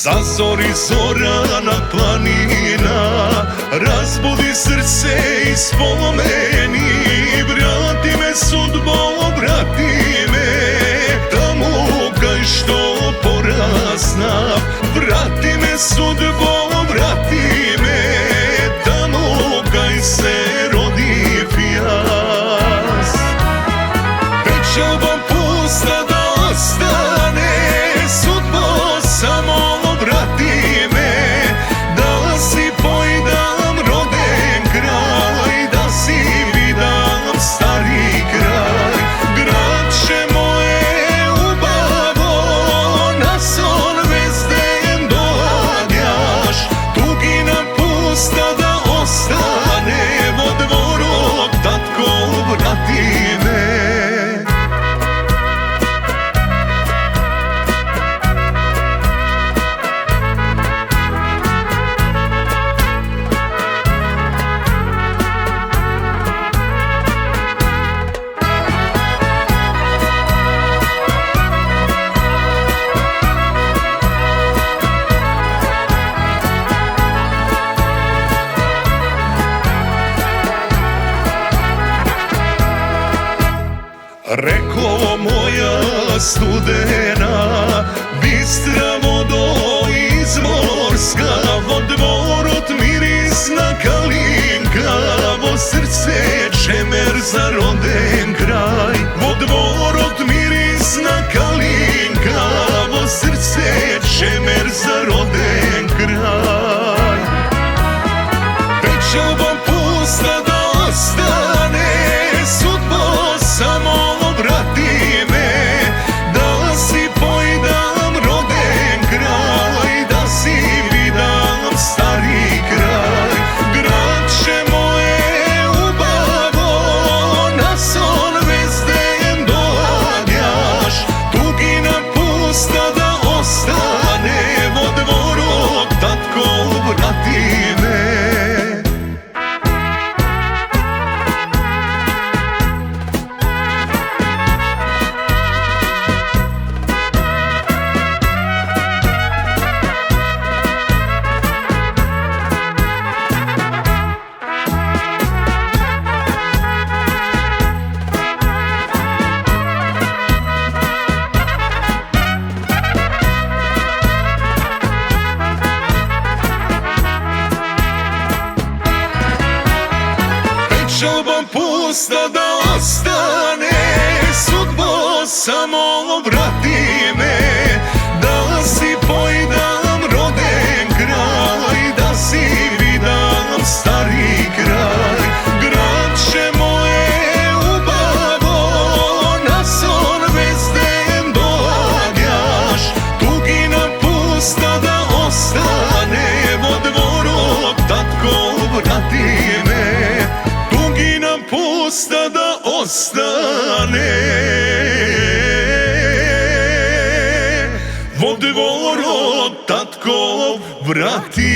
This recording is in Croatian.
Zazori zorana planina, razbudi srce i spomeni. Vrati me sudbo, vrati me tamo kaj što porazna. Vrati me sudbo, vrati me tamo kaj se rodi fijas. Pečalba pusta da ostane, sudbo samo vrati me. Da si pojdam roden kraj, da si vidam stari kraj. Gradče moje ubavo, na son vezden dođaš. Tugina pusta da ostane, vo dvoru tatko vrati me. Reko moja studena, bistra vodo izmorska, vo dvorot mirisna kalinka, vo srce čemer za roden kraj. Vo dvorot mirisna kalinka, vo srce čemer za roden kraj. Pečalba pusta da ostane, sudbo samo vrati me. Da si pojdam roden kraj, da si vidam stari kraj. Gradče moje ubavo, na son vezden dođaš. Tugina pusta da ostane, vo dvoru tatko vrati me. Pečalba pusta da ostane, sudbo samo vrati me. Da si pojdam roden kraj, da si vidam stari kraj. Gradče moje ubavo, na son vezden dođaš. Tugina pusta da ostane, vo dvoru tatko vrati me. Tugina pusta da ostane, vo dvoru tatko vrati